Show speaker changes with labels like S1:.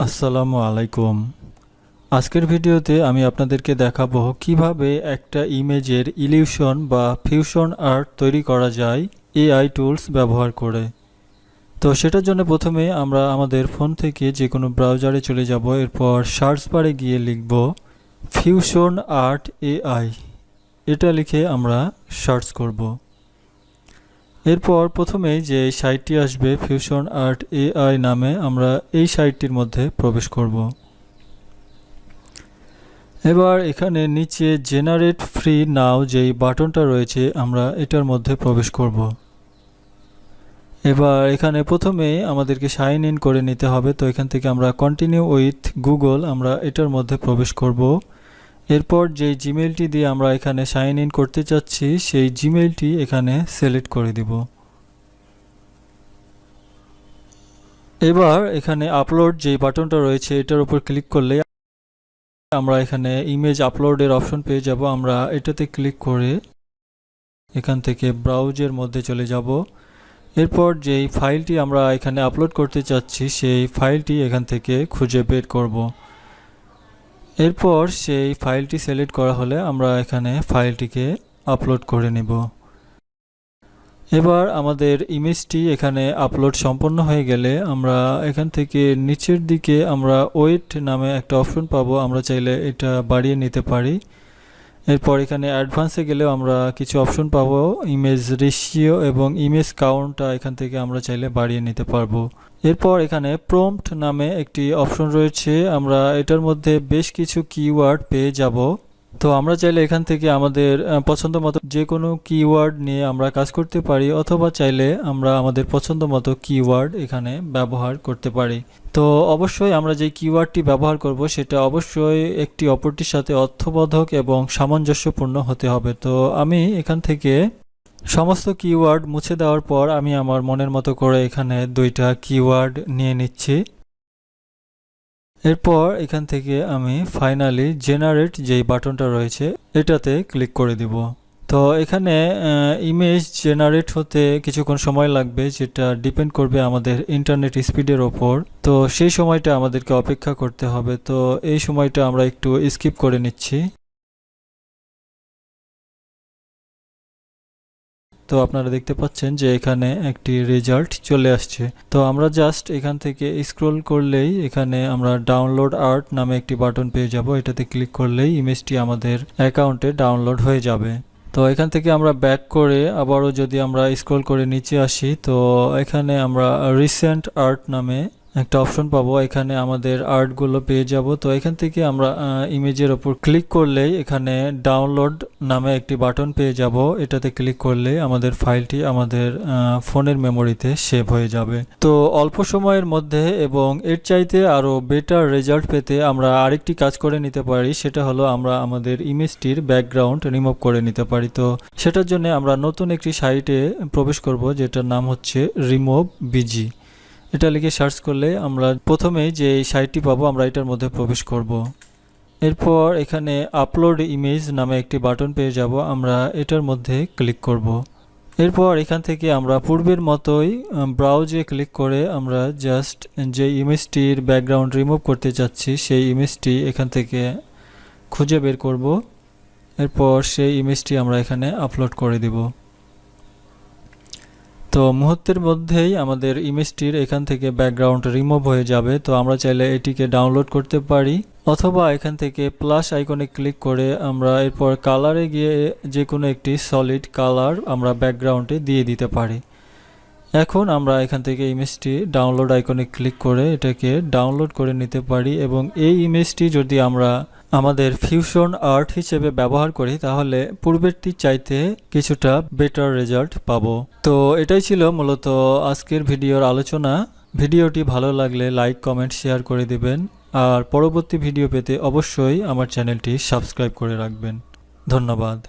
S1: আসসালামু আলাইকুম। আজকের ভিডিওতে আমি আপনাদেরকে দেখাবো কিভাবে একটা ইমেজের ইলিউশন বা ফিউশন আর্ট তৈরি করা যায় এআই টুলস ব্যবহার করে। তো সেটার জন্য প্রথমে আমরা আমাদের ফোন থেকে যে কোনো ব্রাউজারে চলে যাব, এরপর সার্চ বারে গিয়ে লিখব ফিউশন আর্ট এআই। এটা লিখে আমরা সার্চ করব। এরপর প্রথমেই যে সাইটটি আসবে ফিউশন আর্ট এআই নামে, আমরা এই সাইটটির মধ্যে প্রবেশ করব। এবার এখানে নিচে জেনারেট ফ্রি নাও যেই বাটনটা রয়েছে আমরা এটার মধ্যে প্রবেশ করব। এবার এখানে প্রথমে আমাদেরকে সাইন ইন করে নিতে হবে, তো এখান থেকে আমরা কন্টিনিউ উইথ গুগল আমরা এটার মধ্যে প্রবেশ করব। এরপর যেই জিমেইলটি দিয়ে আমরা এখানে সাইন ইন করতে চাচ্ছি সেই জিমেইলটি এখানে সিলেক্ট করে দিব। এবার এখানে আপলোড যেই বাটনটা রয়েছে এটার উপর ক্লিক করলে আমরা এখানে ইমেজ আপলোডের অপশন পেয়ে যাব। আমরা এটাতে ক্লিক করে এখান থেকে ব্রাউজের মধ্যে চলে যাব। এরপর যেই ফাইলটি আমরা এখানে আপলোড করতে চাচ্ছি সেই ফাইলটি এখান থেকে খুঁজে বের করব। এরপর সেই ফাইলটি সিলেক্ট করা হলে আমরা এখানে ফাইলটিকে আপলোড করে নেব। এবার আমাদের ইমেজটি এখানে আপলোড সম্পন্ন হয়ে গেলে আমরা এখান থেকে নিচের দিকে আমরা ওয়েট নামে একটা অপশন পাবো, আমরা চাইলে এটা বাড়িয়ে নিতে পারি। এরপর এখানে অ্যাডভান্সে গেলেও আমরা কিছু অপশন পাবো, ইমেজ রেশিও এবং ইমেজ কাউন্টটা এখান থেকে আমরা চাইলে বাড়িয়ে নিতে পারবো। এরপর এখানে প্রম্পট নামে একটি অপশন রয়েছে, আমরা এটার মধ্যে বেশ কিছু কিওয়ার্ড পেয়ে যাব। তো আমরা চাইলে এখান থেকে আমাদের পছন্দ মতো যে কোনো কিওয়ার্ড নিয়ে আমরা কাজ করতে পারি, অথবা চাইলে আমরা আমাদের পছন্দ মতো কিওয়ার্ড এখানে ব্যবহার করতে পারি। তো অবশ্যই আমরা যে কিওয়ার্ডটি ব্যবহার করব সেটা অবশ্যই একটি অপরটির সাথে অর্থবোধক এবং সামঞ্জস্যপূর্ণ হতে হবে। তো আমি এখান থেকে সমস্ত কিওয়ার্ড মুছে দেওয়ার পর আমি আমার মনের মতো করে এখানে দুইটা কিওয়ার্ড নিয়ে নিচ্ছি। এরপর এখান থেকে আমি ফাইনালি জেনারেট যেই বাটনটা রয়েছে এটাতে ক্লিক করে দিব। তো এখানে ইমেজ জেনারেট হতে কিছুক্ষণ সময় লাগবে, যেটা ডিপেন্ড করবে আমাদের ইন্টারনেট স্পিডের ওপর। তো সেই সময়টা আমাদেরকে অপেক্ষা করতে হবে। তো এই সময়টা আমরা একটু স্কিপ করে নিচ্ছি। তো আপনারা দেখতে পাচ্ছেন যে এখানে একটি রেজাল্ট চলে আসছে। তো আমরা জাস্ট এখান থেকে স্ক্রল করলেই এখানে আমরা ডাউনলোড আর্ট নামে একটি বাটন পেয়ে যাব। এটাতে ক্লিক করলেই ইমেজটি আমাদের অ্যাকাউন্টে ডাউনলোড হয়ে যাবে। তো এখান থেকে আমরা ব্যাক করে আবারও যদি আমরা স্ক্রল করে নিচে আসি, তো এখানে আমরা রিসেন্ট আর্ট নামে একটা অপশন পাবো, এখানে আমাদের আর্টগুলো পেয়ে যাব। তো এখান থেকে আমরা ইমেজের ওপর ক্লিক করলেই এখানে ডাউনলোড নামে একটি বাটন পেয়ে যাব। এটাতে ক্লিক করলে আমাদের ফাইলটি আমাদের ফোনের মেমোরিতে সেভ হয়ে যাবে। তো অল্প সময়ের মধ্যে এবং এর চাইতে আরও বেটার রেজাল্ট পেতে আমরা আরেকটি কাজ করে নিতে পারি, সেটা হলো আমরা আমাদের ইমেজটির ব্যাকগ্রাউন্ড রিমুভ করে নিতে পারি। তো সেটার জন্য আমরা নতুন একটি সাইটে প্রবেশ করব, যেটার নাম হচ্ছে রিমুভ বিজি। এটা লিখে সার্চ করলে আমরা প্রথমেই যে সাইটটি পাবো আমরা এটার মধ্যে প্রবেশ করব। এরপর এখানে আপলোড ইমেজ নামে একটি বাটন পেয়ে যাব, আমরা এটার মধ্যে ক্লিক করব। এরপর এখান থেকে আমরা পূর্বের মতোই ব্রাউজে ক্লিক করে আমরা জাস্ট যে ইমেজটির ব্যাকগ্রাউন্ড রিমুভ করতে চাচ্ছি সেই ইমেজটি এখান থেকে খুঁজে বের করব। এরপর সেই ইমেজটি আমরা এখানে আপলোড করে দিব। তো মুহূর্তের মধ্যেই আমাদের ইমেজটির এখান থেকে ব্যাকগ্রাউন্ড রিমুভ হয়ে যাবে। তো আমরা চাইলে এটিকে ডাউনলোড করতে পারি, অথবা এখান থেকে প্লাস আইকনে ক্লিক করে আমরা এরপর কালারে গিয়ে যে কোনো একটি সলিড কালার আমরা ব্যাকগ্রাউন্ডে দিয়ে দিতে পারি। এখন আমরা এখান থেকে ইমেজটি ডাউনলোড আইকনে ক্লিক করে এটাকে ডাউনলোড করে নিতে পারি, এবং এই ইমেজটি যদি আমরা আমাদের ফিউশন আর্ট হিসেবে ব্যবহার করি তাহলে পূর্বেরটির চাইতে কিছুটা বেটার রেজাল্ট পাবো। তো এটাই ছিল মূলত আজকের ভিডিওর আলোচনা। ভিডিওটি ভালো লাগলে লাইক, কমেন্ট, শেয়ার করে দিবেন, আর পরবর্তী ভিডিও পেতে অবশ্যই আমার চ্যানেলটি সাবস্ক্রাইব করে রাখবেন। ধন্যবাদ।